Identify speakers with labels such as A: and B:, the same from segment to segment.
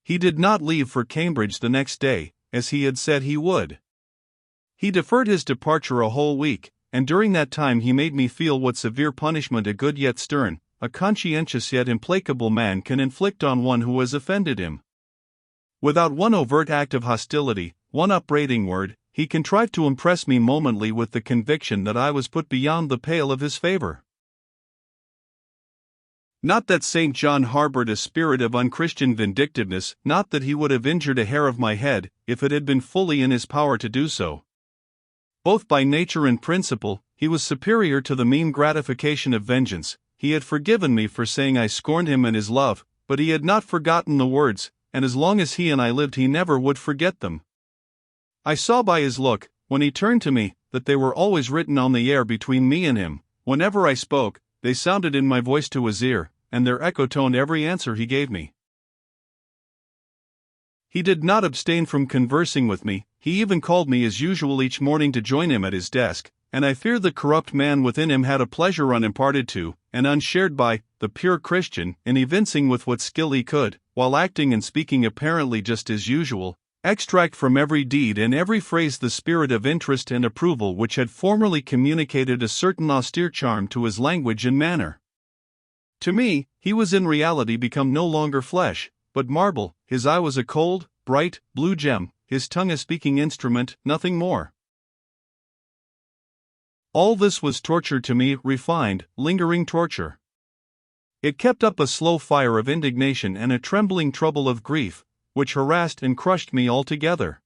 A: He did not leave for Cambridge the next day, as he had said he would. He deferred his departure a whole week, and during that time he made me feel what severe punishment a good yet stern, a conscientious yet implacable man can inflict on one who has offended him. Without one overt act of hostility, one upbraiding word, he contrived to impress me momently with the conviction that I was put beyond the pale of his favor. Not that St. John harbored a spirit of unchristian vindictiveness, not that he would have injured a hair of my head, if it had been fully in his power to do so. Both by nature and principle, he was superior to the mean gratification of vengeance. He had forgiven me for saying I scorned him and his love, but he had not forgotten the words, and as long as he and I lived he never would forget them. I saw by his look, when he turned to me, that they were always written on the air between me and him. Whenever I spoke, they sounded in my voice to his ear, and their echo toned every answer he gave me. He did not abstain from conversing with me, he even called me as usual each morning to join him at his desk, and I fear the corrupt man within him had a pleasure unimparted to, and unshared by, the pure Christian, in evincing with what skill he could, while acting and speaking apparently just as usual, extract from every deed and every phrase the spirit of interest and approval which had formerly communicated a certain austere charm to his language and manner. To me, he was in reality become no longer flesh, but marble. His eye was a cold, bright, blue gem, his tongue a speaking instrument, nothing more. All this was torture to me, refined, lingering torture. It kept up a slow fire of indignation and a trembling trouble of grief, which harassed and crushed me altogether.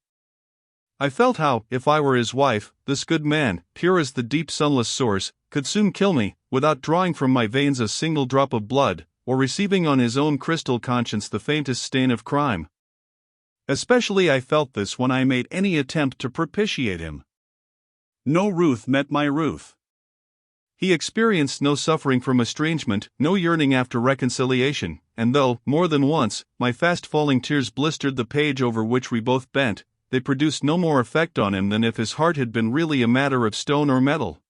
A: I felt how, if I were his wife, this good man, pure as the deep sunless source, could soon kill me, without drawing from my veins a single drop of blood, or receiving on his own crystal conscience the faintest stain of crime. Especially I felt this when I made any attempt to propitiate him. No ruth met my ruth. He experienced no suffering from estrangement, no yearning after reconciliation, and though, more than once, my fast-falling tears blistered the page over which we both bent, they produced no more effect on him than if his heart had been really a matter of stone or metal.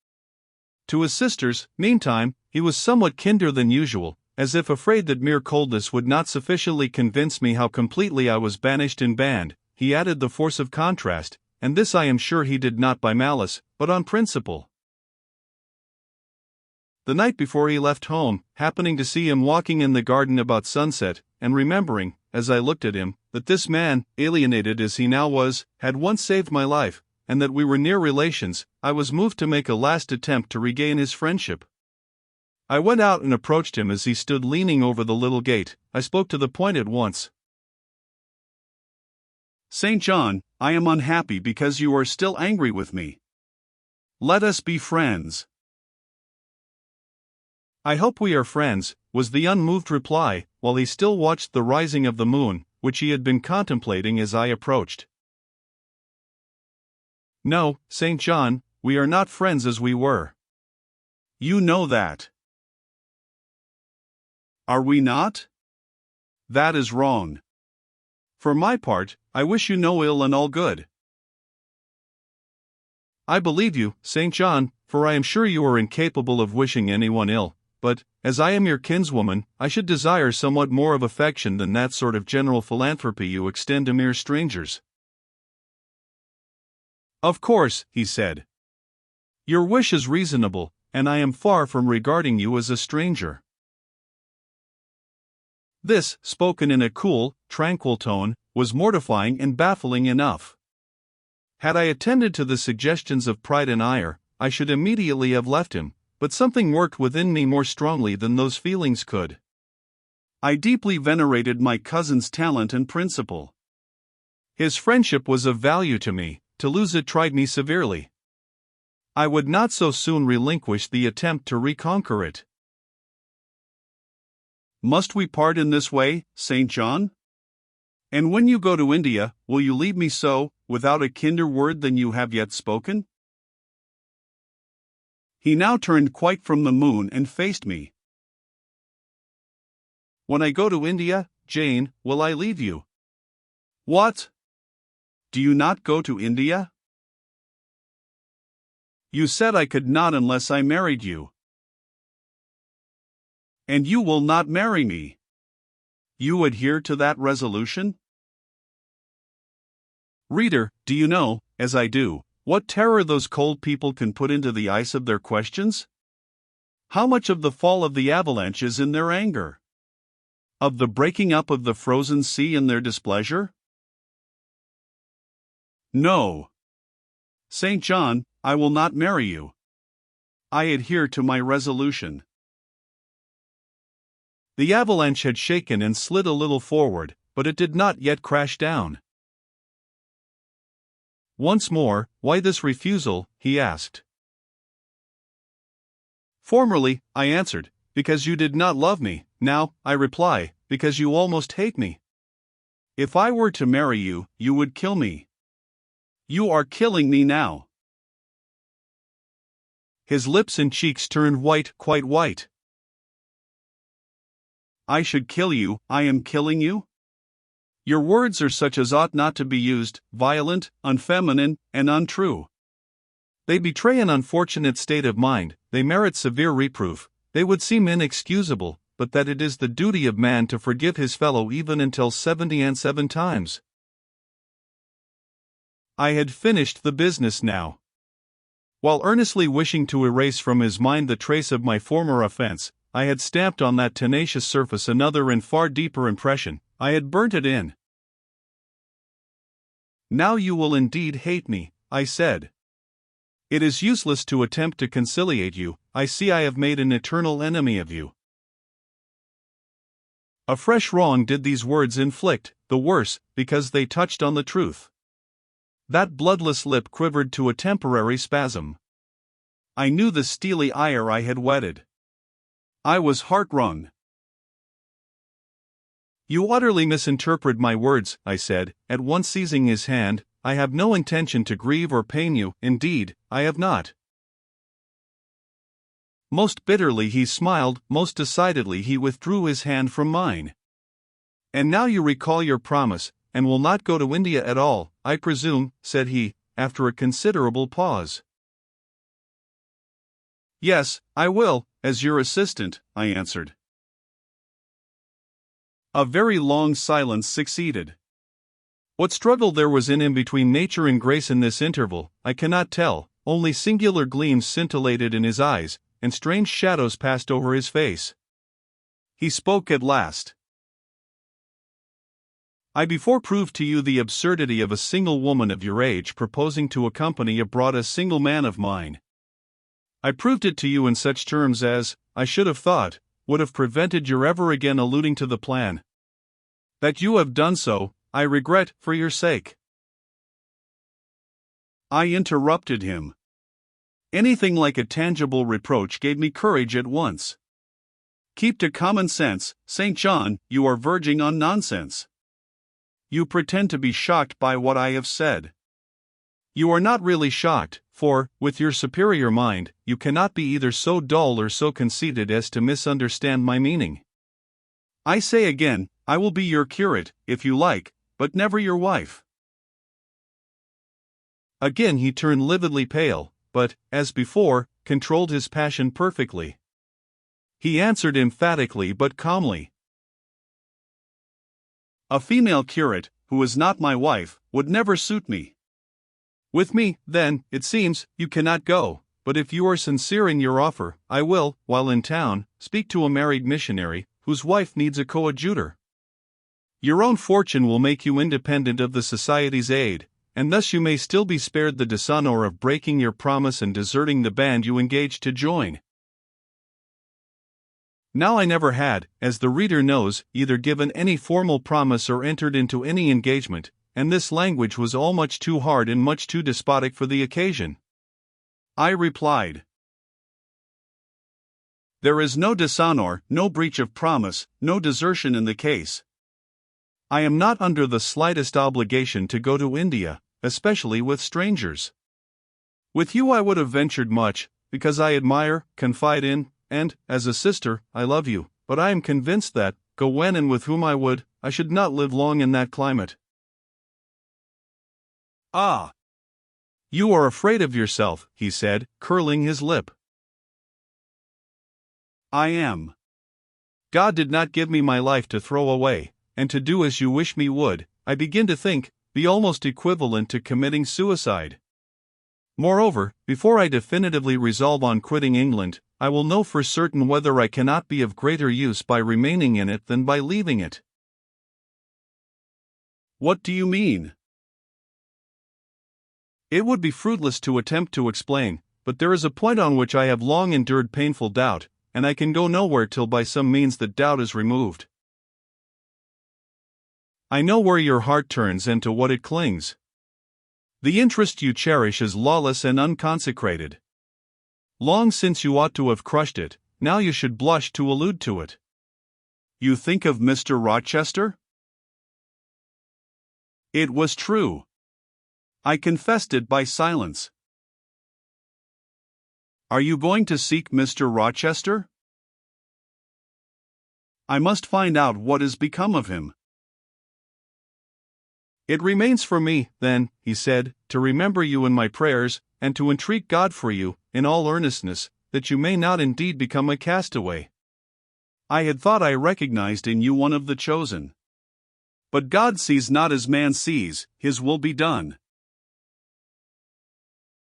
A: To his sisters, meantime, he was somewhat kinder than usual, as if afraid that mere coldness would not sufficiently convince me how completely I was banished and banned. He added the force of contrast, and this I am sure he did not by malice, but on principle. The night before he left home, happening to see him walking in the garden about sunset, and remembering, as I looked at him, that this man, alienated as he now was, had once saved my life, and that we were near relations, I was moved to make a last attempt to regain his friendship. I went out and approached him as he stood leaning over the little gate. I spoke to the point at once. "St. John, I am unhappy because you are still angry with me. Let us be friends." "I hope we are friends," was the unmoved reply, while he still watched the rising of the moon, which he had been contemplating as I approached. "No, St. John, we are not friends as we were. You know that." "Are we not? That is wrong. For my part, I wish you no ill and all good." "I believe you, St. John, for I am sure you are incapable of wishing anyone ill, but, as I am your kinswoman, I should desire somewhat more of affection than that sort of general philanthropy you extend to mere strangers." "Of course," he said. "Your wish is reasonable, and I am far from regarding you as a stranger." This, spoken in a cool, tranquil tone, was mortifying and baffling enough. Had I attended to the suggestions of pride and ire, I should immediately have left him, but something worked within me more strongly than those feelings could. I deeply venerated my cousin's talent and principle. His friendship was of value to me. To lose it tried me severely. I would not so soon relinquish the attempt to reconquer it. "Must we part in this way, St. John? And when you go to India, will you leave me so, without a kinder word than you have yet spoken?" He now turned quite from the moon and faced me. "When I go to India, Jane, will I leave you?" "What? Do you not go to India?" "You said I could not unless I married you." "And you will not marry me." You adhere to that resolution? Reader, do you know, as I do, what terror those cold people can put into the ice of their questions? How much of the fall of the avalanche is in their anger? Of the breaking up of the frozen sea in their displeasure? No. St. John, I will not marry you. I adhere to my resolution. The avalanche had shaken and slid a little forward, but it did not yet crash down. Once more, why this refusal? He asked. Formerly, I answered, because you did not love me. Now, I reply, because you almost hate me. If I were to marry you, you would kill me. You are killing me now. His lips and cheeks turned white, quite white. I should kill you, I am killing you? Your words are such as ought not to be used, violent, unfeminine, and untrue. They betray an unfortunate state of mind, they merit severe reproof, they would seem inexcusable, but that it is the duty of man to forgive his fellow even until 77 times. I had finished the business now. While earnestly wishing to erase from his mind the trace of my former offense, I had stamped on that tenacious surface another and far deeper impression, I had burnt it in. Now you will indeed hate me, I said. It is useless to attempt to conciliate you, I see I have made an eternal enemy of you. A fresh wrong did these words inflict, the worse, because they touched on the truth. That bloodless lip quivered to a temporary spasm. I knew the steely ire I had whetted. I was heart-wrung. You utterly misinterpret my words, I said, at once seizing his hand. I have no intention to grieve or pain you, indeed, I have not. Most bitterly he smiled, most decidedly he withdrew his hand from mine. And now you recall your promise, and will not go to India at all, I presume, said he, after a considerable pause. Yes, I will, as your assistant, I answered. A very long silence succeeded. What struggle there was in him between nature and grace in this interval, I cannot tell, only singular gleams scintillated in his eyes, and strange shadows passed over his face. He spoke at last. I before proved to you the absurdity of a single woman of your age proposing to accompany abroad a single man of mine. I proved it to you in such terms as, I should have thought, would have prevented your ever again alluding to the plan. That you have done so, I regret, for your sake. I interrupted him. Anything like a tangible reproach gave me courage at once. Keep to common sense, St. John, you are verging on nonsense. You pretend to be shocked by what I have said. You are not really shocked, for, with your superior mind, you cannot be either so dull or so conceited as to misunderstand my meaning. I say again, I will be your curate, if you like, but never your wife. Again he turned lividly pale, but, as before, controlled his passion perfectly. He answered emphatically but calmly. A female curate, who is not my wife, would never suit me. With me, then, it seems, you cannot go, but if you are sincere in your offer, I will, while in town, speak to a married missionary, whose wife needs a coadjutor. Your own fortune will make you independent of the Society's aid, and thus you may still be spared the dishonor of breaking your promise and deserting the band you engaged to join. Now I never had, as the reader knows, either given any formal promise or entered into any engagement, and this language was all much too hard and much too despotic for the occasion. I replied, There is no dishonor, no breach of promise, no desertion in the case. I am not under the slightest obligation to go to India, especially with strangers. With you I would have ventured much, because I admire, confide in, and, as a sister, I love you, but I am convinced that, go when and with whom I would, I should not live long in that climate. Ah! You are afraid of yourself, he said, curling his lip. I am. God did not give me my life to throw away. and to do as you wish me would, I begin to think, be almost equivalent to committing suicide. Moreover, before I definitively resolve on quitting England, I will know for certain whether I cannot be of greater use by remaining in it than by leaving it.
B: What do you mean?
A: It would be fruitless to attempt to explain, but there is a point on which I have long endured painful doubt, and I can go nowhere till by some means that doubt is removed. I know where your heart turns and to what it clings. The interest you cherish is lawless and unconsecrated. Long since you ought to have crushed it, now you should blush to allude to it.
B: You think of Mr. Rochester?
A: It was true.
B: I confessed it by silence. Are you going to seek Mr. Rochester? I must find out what has become of him.
A: It remains for me, then, he said, to remember you in my prayers, and to entreat God for you, in all earnestness, that you may not indeed become a castaway.
B: I had thought I recognized in you one of the chosen. But God sees not as man sees, his will be done.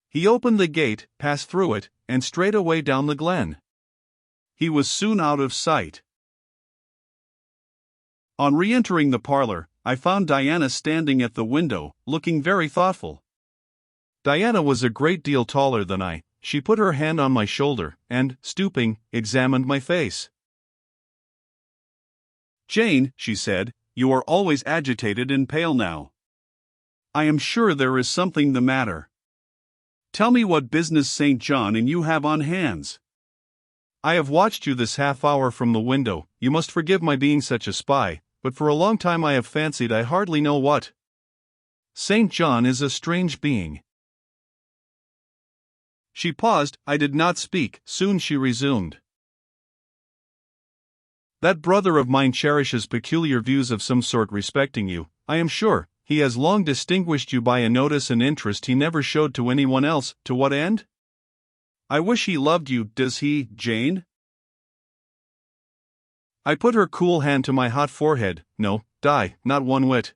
A: He opened the gate, passed through it, and straight away down the glen.
B: He was soon out of sight. On re-entering the parlor, I found Diana standing at the window, looking very thoughtful.
A: Diana was a great deal taller than I. She put her hand on my shoulder, and, stooping, examined my face.
B: "Jane," she said, "you are always agitated and pale now. I am sure there is something the matter. Tell me what business St. John and you have on hands."
A: "I have watched you this half hour from the window. You must forgive my being such a spy, but for a long time I have fancied I hardly know what. St. John is a strange being." She paused. I did not speak. Soon she resumed. "That brother of mine cherishes peculiar views of some sort respecting you, I am sure. He has long distinguished you by a notice and interest he never showed to anyone else. To what end?"
B: "I wish he loved you. Does he, Jane?"
A: I put her cool hand to my hot forehead. "No, Di, not one whit."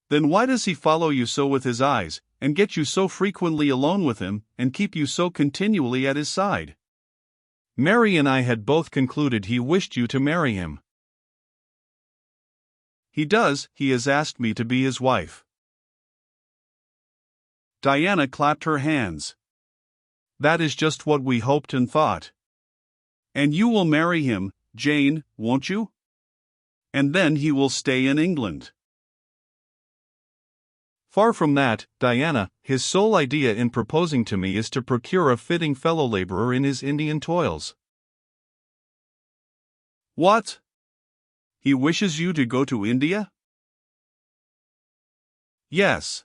B: "Then why does he follow you so with his eyes, and get you so frequently alone with him, and keep you so continually at his side?"
A: "Mary and I had both concluded he wished you to marry him."
B: "He does. He has asked me to be his wife." Diana clapped her hands.
A: "That is just what we hoped and thought."
B: "And you will marry him, Jane, won't you? And then he will stay in England."
A: "Far from that, Diana. His sole idea in proposing to me is to procure a fitting fellow laborer in his Indian toils."
B: "What? He wishes you to go to India?"
A: "Yes."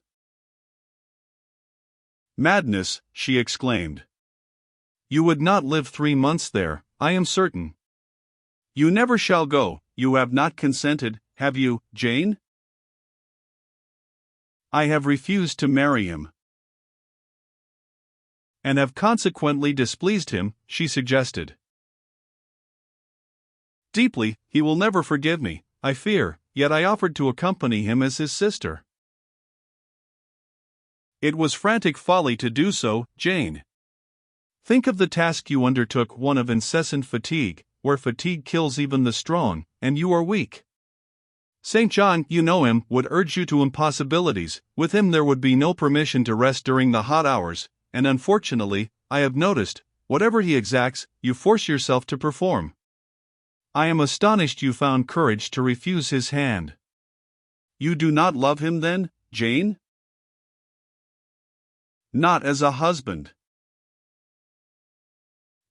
B: "Madness," she exclaimed.
A: "You would not live 3 months there, I am certain."
B: "You never shall go. You have not consented, have you, Jane?"
A: "I have refused to marry him." "And have consequently displeased him," she suggested. "Deeply. He will never forgive me, I fear, yet I offered to accompany him as his sister."
B: "It was frantic folly to do so, Jane.
A: Think of the task you undertook, one of incessant fatigue, where fatigue kills even the strong, and you are weak. St. John, you know him, would urge you to impossibilities. With him there would be no permission to rest during the hot hours, and unfortunately, I have noticed, whatever he exacts, you force yourself to perform. I am astonished you found courage to refuse his hand."
B: "You do not love him then, Jane?" "Not as a husband."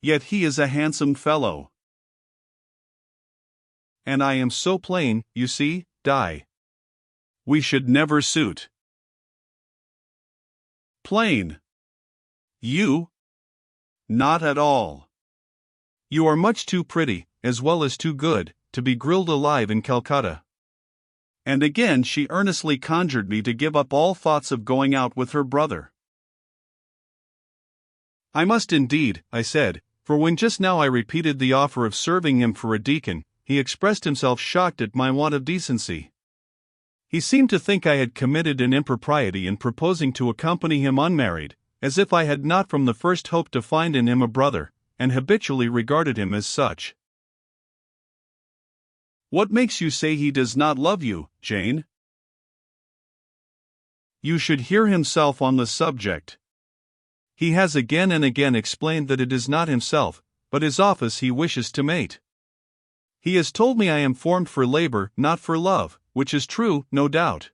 B: "Yet he is a handsome fellow."
A: "And I am so plain, you see, Di.
B: We should never suit." "Plain? You? Not at all.
A: You are much too pretty, as well as too good, to be grilled alive in Calcutta."
B: And again she earnestly conjured me to give up all thoughts of going out with her brother.
A: "I must indeed," I said, for when just now I repeated the offer of serving him for a deacon, he expressed himself shocked at my want of decency. He seemed to think I had committed an impropriety in proposing to accompany him unmarried, as if I had not from the first hoped to find in him a brother, and habitually regarded him as such.
B: What makes you say he does not love you, Jane?
A: You should hear himself on the subject. He has again and again explained that it is not himself, but his office he wishes to mate. He has told me I am formed for labor, not for love, which is true, no doubt.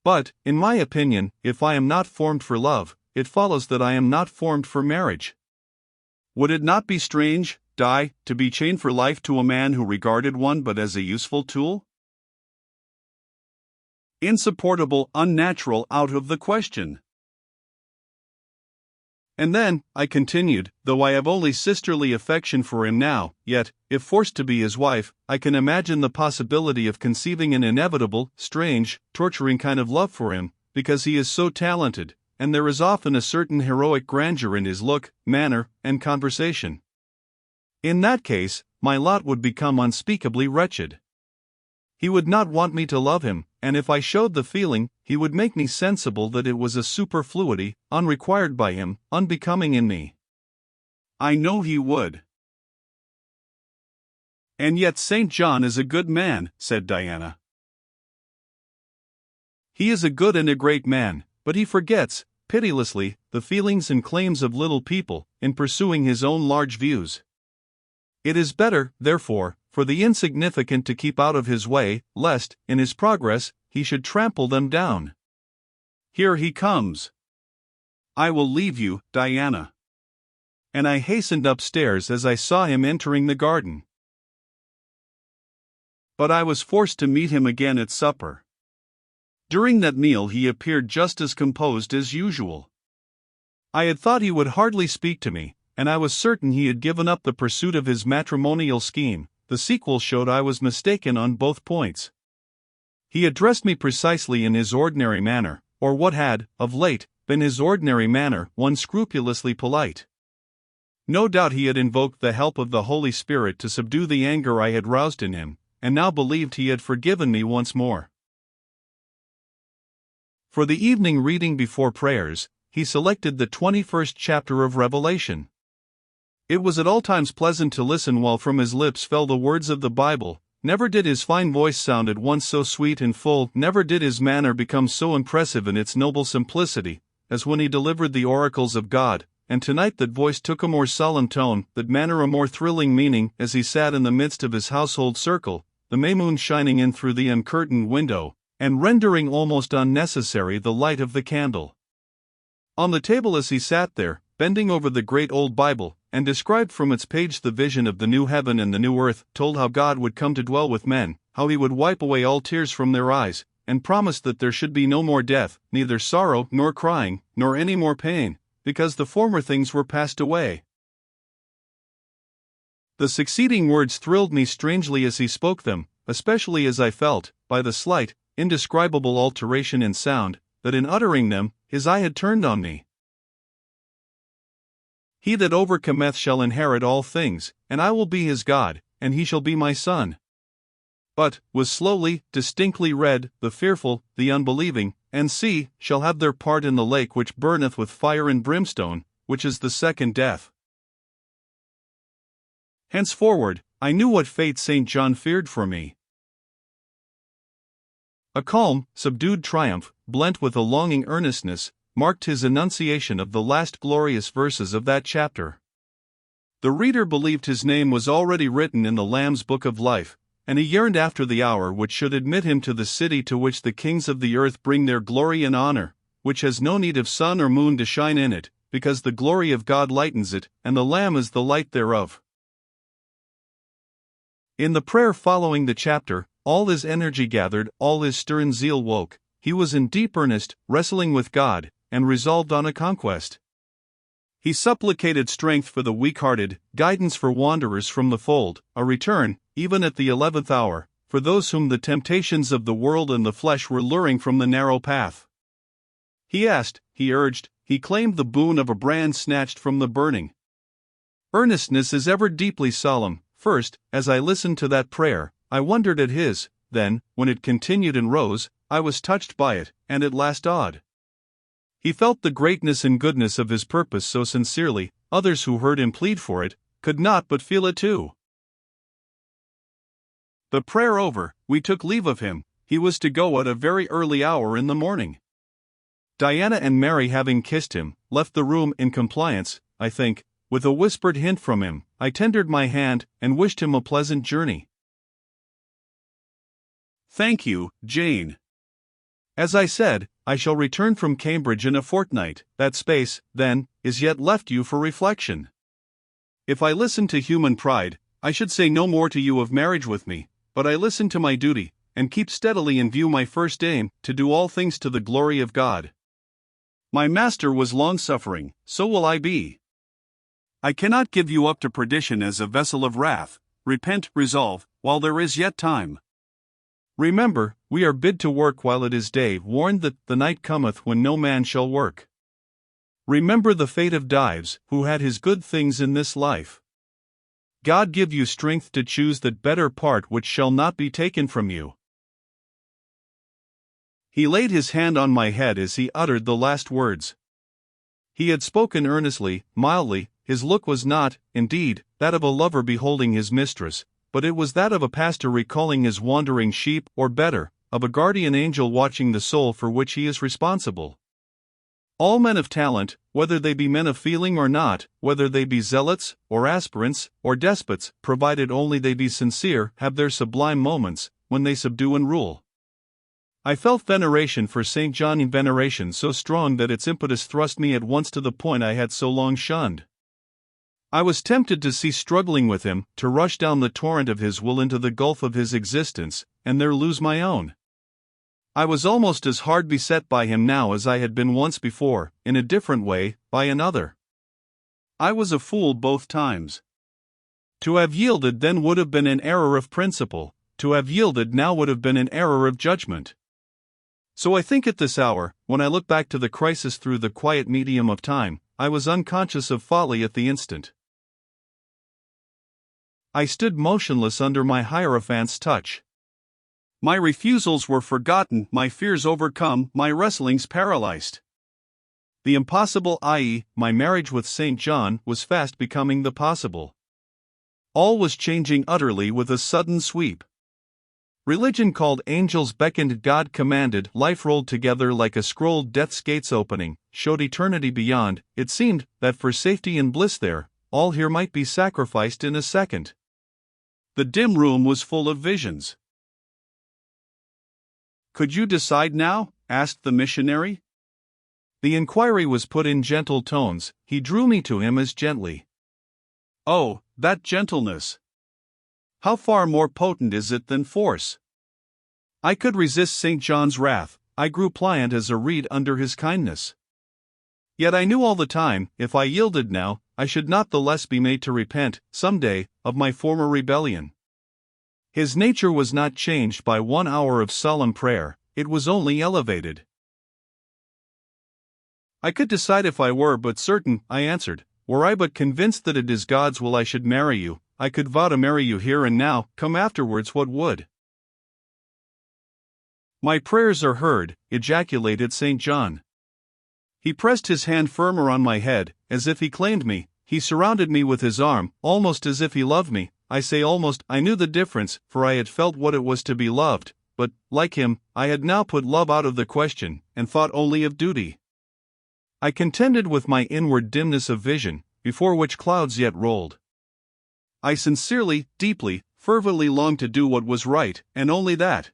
A: But, in my opinion, if I am not formed for love, it follows that I am not formed for marriage.
B: Would it not be strange, Di, to be chained for life to a man who regarded one but as a useful tool? Insupportable, unnatural, out of the question.
A: And then, I continued, though I have only sisterly affection for him now, yet, if forced to be his wife, I can imagine the possibility of conceiving an inevitable, strange, torturing kind of love for him, because he is so talented, and there is often a certain heroic grandeur in his look, manner, and conversation. In that case, my lot would become unspeakably wretched. He would not want me to love him, and if I showed the feeling, he would make me sensible that it was a superfluity, unrequired by him, unbecoming in me.
B: I know he would.
A: And yet St. John is a good man, said Diana. He is a good and a great man, but he forgets, pitilessly, the feelings and claims of little people, in pursuing his own large views. It is better, therefore, for the insignificant to keep out of his way, lest, in his progress, he should trample them down.
B: Here he comes. I will leave you, Diana.
A: And I hastened upstairs as I saw him entering the garden.
B: But I was forced to meet him again at supper. During that meal he appeared just as composed as usual.
A: I had thought he would hardly speak to me, and I was certain he had given up the pursuit of his matrimonial scheme. The sequel showed I was mistaken on both points. He addressed me precisely in his ordinary manner, or what had, of late, been his ordinary manner, one scrupulously polite. No doubt he had invoked the help of the Holy Spirit to subdue the anger I had roused in him, and now believed he had forgiven me once more. For the evening reading before prayers, he selected the 21st chapter of Revelation. It was at all times pleasant to listen while from his lips fell the words of the Bible. Never did his fine voice sound at once so sweet and full, never did his manner become so impressive in its noble simplicity, as when he delivered the oracles of God, and tonight that voice took a more solemn tone, that manner a more thrilling meaning, as he sat in the midst of his household circle, the May moon shining in through the uncurtained window, and rendering almost unnecessary the light of the candle. On the table as he sat there, bending over the great old Bible, and described from its page the vision of the new heaven and the new earth, told how God would come to dwell with men, how he would wipe away all tears from their eyes, and promised that there should be no more death, neither sorrow nor crying, nor any more pain, because the former things were passed away. The succeeding words thrilled me strangely as he spoke them, especially as I felt, by the slight, indescribable alteration in sound, that in uttering them, his eye had turned on me. He that overcometh shall inherit all things, and I will be his God, and he shall be my son. But, was slowly, distinctly read, the fearful, the unbelieving, and see, shall have their part in the lake which burneth with fire and brimstone, which is the second death. Henceforward, I knew what fate St. John feared for me. A calm, subdued triumph, blent with a longing earnestness, marked his enunciation of the last glorious verses of that chapter. The reader believed his name was already written in the Lamb's book of life, and he yearned after the hour which should admit him to the city to which the kings of the earth bring their glory and honor, which has no need of sun or moon to shine in it, because the glory of God lightens it, and the Lamb is the light thereof. In the prayer following the chapter, all his energy gathered, all his stern zeal woke. He was in deep earnest, wrestling with God, and resolved on a conquest. He supplicated strength for the weak-hearted, guidance for wanderers from the fold, a return, even at the 11th hour, for those whom the temptations of the world and the flesh were luring from the narrow path. He asked, he urged, he claimed the boon of a brand snatched from the burning. Earnestness is ever deeply solemn, First, as I listened to that prayer, I wondered at his, then, when it continued and rose, I was touched by it, and at last awed. He felt the greatness and goodness of his purpose so sincerely, others who heard him plead for it, could not but feel it too. The prayer over, we took leave of him. He was to go at a very early hour in the morning. Diana and Mary, having kissed him, left the room in compliance, I think, with a whispered hint from him. I tendered my hand, and wished him a pleasant journey.
B: Thank you, Jane.
A: As I said, I shall return from Cambridge in a fortnight. That space, then, is yet left you for reflection. If I listened to human pride, I should say no more to you of marriage with me, but I listen to my duty, and keep steadily in view my first aim, to do all things to the glory of God.
B: My master was long-suffering, so will I be. I cannot give you up to perdition as a vessel of wrath. Repent, resolve, while there is yet time.
A: Remember, we are bid to work while it is day, warned that the night cometh when no man shall work. Remember the fate of Dives, who had his good things in this life. God give you strength to choose that better part which shall not be taken from you.
B: He laid his hand on my head as he uttered the last words.
A: He had spoken earnestly, mildly. His look was not, indeed, that of a lover beholding his mistress, but it was that of a pastor recalling his wandering sheep, or better, of a guardian angel watching the soul for which he is responsible. All men of talent, whether they be men of feeling or not, whether they be zealots, or aspirants, or despots, provided only they be sincere, have their sublime moments, when they subdue and rule. I felt veneration for St. John, veneration so strong that its impetus thrust me at once to the point I had so long shunned. I was tempted to cease struggling with him, to rush down the torrent of his will into the gulf of his existence, and there lose my own. I was almost as hard beset by him now as I had been once before, in a different way, by another.
B: I was a fool both times.
A: To have yielded then would have been an error of principle, to have yielded now would have been an error of judgment. So I think at this hour, when I look back to the crisis through the quiet medium of time, I was unconscious of folly at the instant. I stood motionless under my Hierophant's touch.
B: My refusals were forgotten, my fears overcome, my wrestlings paralyzed.
A: The impossible, i.e., my marriage with St. John, was fast becoming the possible. All was changing utterly with a sudden sweep. Religion called, angels beckoned, God commanded, life rolled together like a scroll, death's gates opening, showed eternity beyond. It seemed that for safety and bliss there, all here might be sacrificed in a second.
B: The dim room was full of visions. Could you decide now? Asked the missionary.
A: The inquiry was put in gentle tones. He drew me to him as gently.
B: Oh, that gentleness! How far more potent is it than force?
A: I could resist St. John's wrath. I grew pliant as a reed under his kindness. Yet I knew all the time, if I yielded now, I should not the less be made to repent, some day, of my former rebellion. His nature was not changed by 1 hour of solemn prayer, it was only elevated. I could decide if I were but certain, I answered. Were I but convinced that it is God's will I should marry you, I could vow to marry you here and now, come afterwards what would. My prayers are heard, ejaculated St. John. He pressed his hand firmer on my head, as if he claimed me. He surrounded me with his arm, almost as if he loved me. I say almost. I knew the difference, for I had felt what it was to be loved, but, like him, I had now put love out of the question, and thought only of duty. I contended with my inward dimness of vision, before which clouds yet rolled. I sincerely, deeply, fervently longed to do what was right, and only that.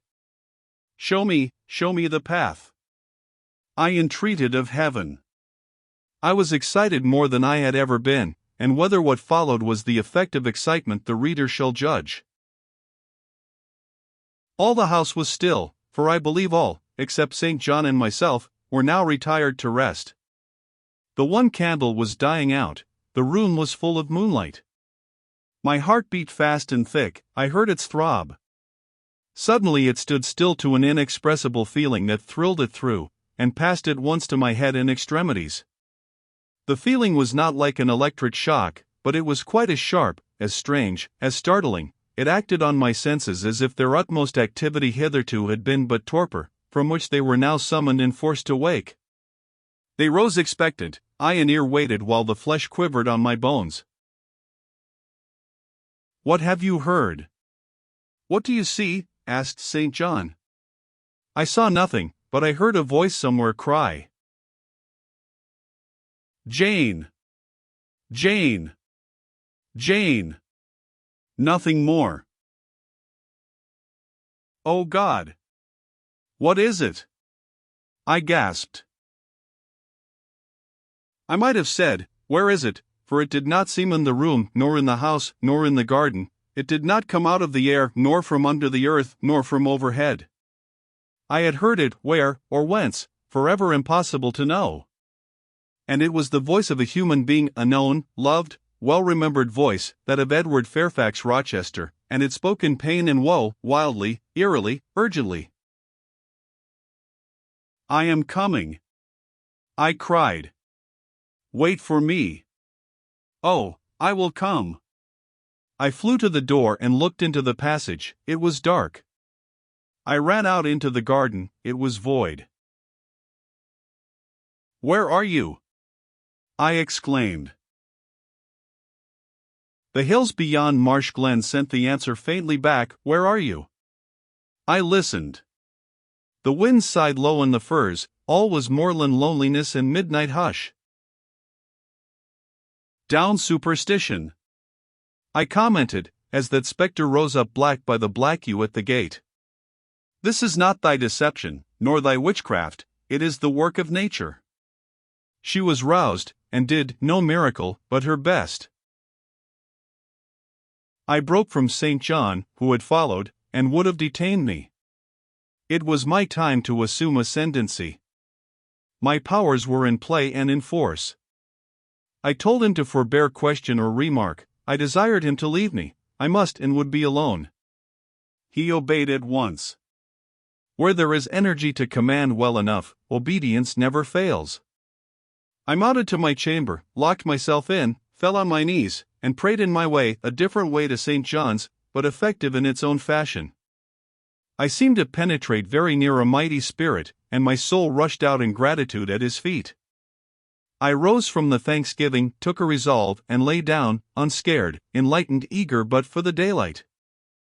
A: Show me the path. I entreated of heaven. I was excited more than I had ever been, and whether what followed was the effect of excitement the reader shall judge. All the house was still, for I believe all, except St. John and myself, were now retired to rest. The one candle was dying out, the room was full of moonlight. My heart beat fast and thick, I heard its throb. Suddenly it stood still to an inexpressible feeling that thrilled it through, and passed at once to my head and extremities. The feeling was not like an electric shock, but it was quite as sharp, as strange, as startling. It acted on my senses as if their utmost activity hitherto had been but torpor, from which they were now summoned and forced to wake. They rose expectant, eye and ear waited while the flesh quivered on my bones. "What have you heard?" "What do you see?" asked St. John. I saw nothing, but I heard a voice somewhere cry, "Jane! Jane! Jane!" Nothing more. "Oh God! What is it?" I gasped. I might have said, "Where is it?" for it did not seem in the room, nor in the house, nor in the garden. It did not come out of the air, nor from under the earth, nor from overhead. I had heard it, where, or whence, forever impossible to know. And it was the voice of a human being, a known, loved, well-remembered voice, that of Edward Fairfax Rochester, and it spoke in pain and woe, wildly, eerily, urgently. "I am coming," I cried. "Wait for me." "Oh, I will come." I flew to the door and looked into the passage. It was dark. I ran out into the garden. It was void. "Where are you?" I exclaimed. The hills beyond Marsh Glen sent the answer faintly back, "Where are you?" I listened. The wind sighed low in the firs, all was moorland loneliness and midnight hush. "Down superstition," I commented, as that spectre rose up black by the black yew at the gate. "This is not thy deception, nor thy witchcraft, it is the work of nature." She was roused, and did no miracle, but her best. I broke from St. John, who had followed, and would have detained me. It was my time to assume ascendancy. My powers were in play and in force. I told him to forbear question or remark. I desired him to leave me. I must and would be alone. He obeyed at once. Where there is energy to command well enough, obedience never fails. I mounted to my chamber, locked myself in, fell on my knees, and prayed in my way, a different way to St. John's, but effective in its own fashion. I seemed to penetrate very near a mighty spirit, and my soul rushed out in gratitude at his feet. I rose from the thanksgiving, took a resolve, and lay down, unscared, enlightened, eager but for the daylight.